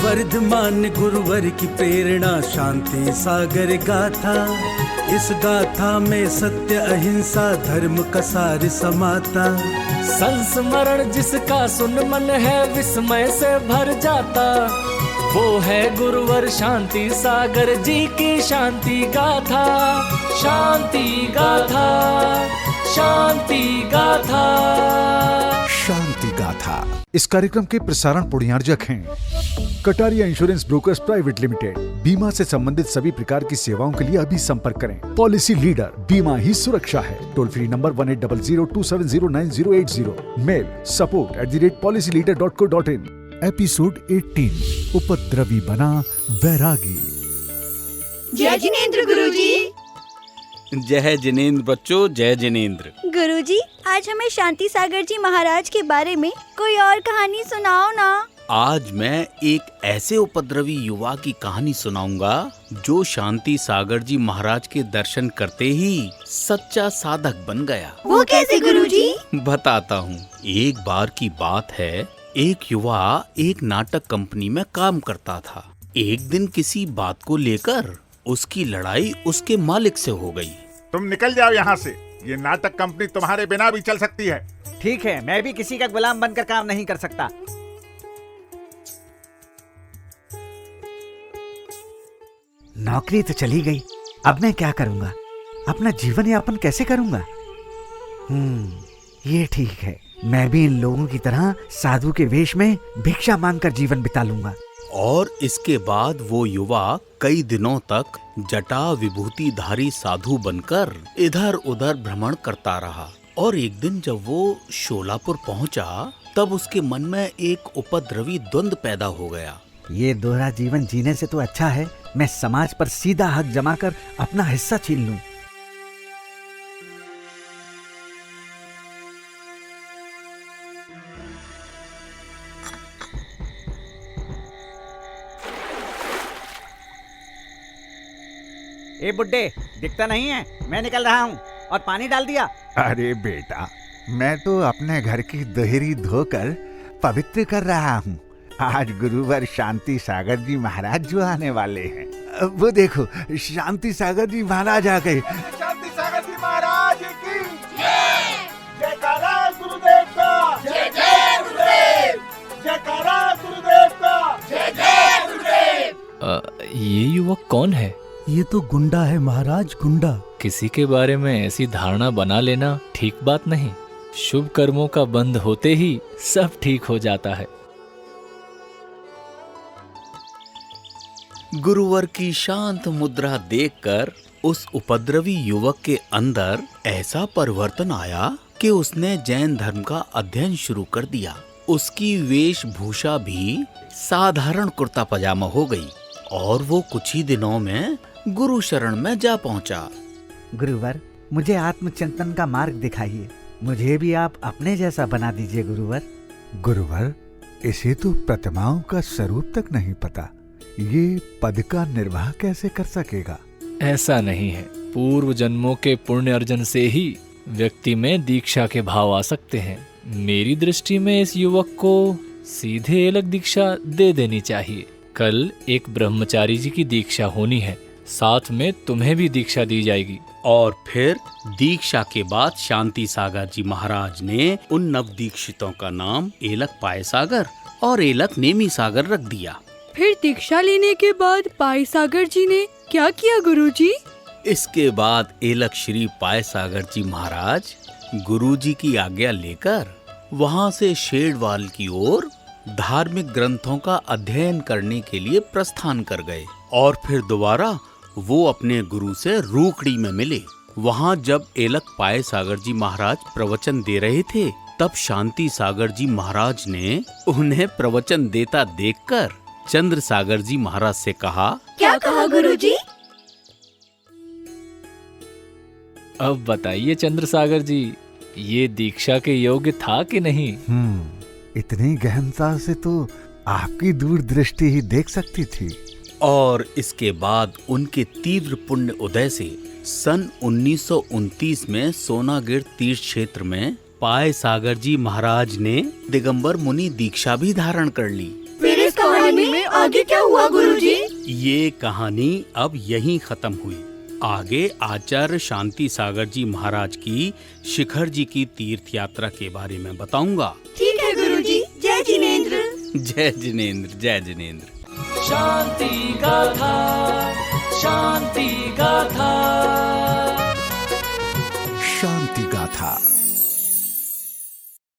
वर्धमान गुरुवर की प्रेरणा शांति सागर गाथा। इस गाथा में सत्य अहिंसा धर्म का सार समाता। संस्मरण जिसका सुन मन है विस्मय से भर जाता, वो है गुरुवर शांति सागर जी की शांति गाथा। शांति गाथा, शांति गाथा, शांति गाथा। इस कार्यक्रम के प्रसारण पुण्यार्जक हैं Kataria insurance brokers private limited. बीमा से संबंधित सभी प्रकार की सेवाओं के लिए अभी संपर्क करें। पॉलिसी लीडर, बीमा ही सुरक्षा है। Toll free number 180027098080। Mail support@policyleader.co.in। Episode 18 उपद्रवी बना वैरागी। जय जिनेंद्र गुरुजी। जय जिनेंद्र बच्चों, जय जिनेंद्र। गुरुजी, आज हमें शांति सागर जी महाराज के बारे में कोई और कहानी सुनाओ ना। आज मैं एक ऐसे उपद्रवी युवा की कहानी सुनाऊंगा जो शांति सागर जी महाराज के दर्शन करते ही सच्चा साधक बन गया। वो कैसे गुरुजी? बताता हूँ। एक बार की बात है, एक युवा एक नाटक कंपनी में काम करता था। एक दिन किसी बात को लेकर उसकी लड़ाई उसके मालिक से हो गई। तुम निकल जाओ यहाँ से, ये नाटक कंपनी तुम्हारे बिना भी चल सकती है। ठीक है, मैं भी किसी का गुलाम बनकर काम नहीं कर सकता। नौकरी तो चली गई, अब मैं क्या करूंगा? अपना जीवन यापन कैसे करूंगा? ये ठीक है, मैं भी इन लोगों की तरह साधु के वेश में भिक्षा मांगकर जीवन बिता लूंगा। और इसके बाद वो युवा कई दिनों तक जटा विभूतिधारी साधु बनकर इधर उधर भ्रमण करता रहा। और एक दिन जब वो शोलापुर पहुंचा, तब उसके मन में एक उपद्रवी द्वंद पैदा हो गया। ये दोहरा जीवन जीने से तो अच्छा है मैं समाज पर सीधा हक जमा कर अपना हिस्सा छीन लूं। ए बुड्ढे, दिखता नहीं है? मैं निकल रहा हूँ और पानी डाल दिया। अरे बेटा, मैं तो अपने घर की दोहरी धोकर पवित्र कर रहा हूँ। आज गुरुवर शांति सागर जी महाराज जो आने वाले हैं। वो देखो, शांति सागर जी महाराज आ गए। शांति सागर जी महाराज की जय। जयकारा गुरुदेव का जय जय गुरुदेव। जयकारा गुरुदेव का जय जय गुरुदेव। ये युवक कौन है? ये तो गुंडा है महाराज, गुंडा। किसी के बारे में ऐसी धारणा बना लेना ठीक बात नहीं। शुभ कर्मों का बंध होते ही सब ठीक हो जाता है। गुरुवर की शांत मुद्रा देखकर उस उपद्रवी युवक के अंदर ऐसा परिवर्तन आया कि उसने जैन धर्म का अध्ययन शुरू कर दिया। उसकी वेशभूषा भी साधारण कुर्ता पजामा हो गई और वो कुछ ही दिनों में गुरु शरण में जा पहुंचा। गुरुवर, मुझे आत्मचिंतन का मार्ग दिखाइए। मुझे भी आप अपने जैसा बना दीजिए गुरुवर। गुरुवर, इसे तो प्रतिमाओं का स्वरूप तक नहीं पता, ये पद का निर्वाह कैसे कर सकेगा? ऐसा नहीं है, पूर्व जन्मों के पुण्य अर्जन से ही व्यक्ति में दीक्षा के भाव आ सकते हैं। मेरी दृष्टि में इस युवक को सीधे एलक दीक्षा दे देनी चाहिए। कल एक ब्रह्मचारी जी की दीक्षा होनी है, साथ में तुम्हें भी दीक्षा दी जाएगी। और फिर दीक्षा के बाद शांति सागर जी महाराज ने उन नवदीक्षितों का नाम एलक पाय सागर और एलक नेमी सागर रख दिया। फिर दीक्षा लेने के बाद पाय सागर जी ने क्या किया गुरुजी? इसके बाद एलक श्री पाय सागर जी महाराज गुरुजी की आज्ञा लेकर वहां से शेडवाल की ओर धार्मिक ग्रंथों का अध्ययन करने के लिए प्रस्थान कर गए। और फिर दोबारा वो अपने गुरु से रूकड़ी में मिले। वहां जब एलक पाय सागर जी महाराज प्रवचन दे रहे थे, तब शांति सागर जी महाराज ने उन्हें प्रवचन देता देखकर चंद्र सागर जी महाराज से कहा। क्या कहा गुरुजी? अब बताइए चंद्र सागर जी, ये दीक्षा के योग्य था कि नहीं? इतनी गहनता से तो आपकी दूरदृष्टि ही देख सकती थी। और इसके बाद उनके तीव्र पुण्य उदय से सन 1929 में सोनागिर तीर्थ क्षेत्र में पाय सागर जी महाराज ने दिगंबर मुनि दीक्षा भी धारण कर ली। फिर इस कहानी में आगे क्या हुआ गुरुजी? ये कहानी अब यहीं खत्म हुई। आगे आचार्य शांति सागर जी महाराज की शिखर जी की तीर्थ यात्रा के बारे में बताऊंगा। ठीक है गुरुजी। जय जिनेंद्र। जय जिनेंद्र, जय जिनेंद्र। शांति गाथा, शांति गाथा। शांति गाथा।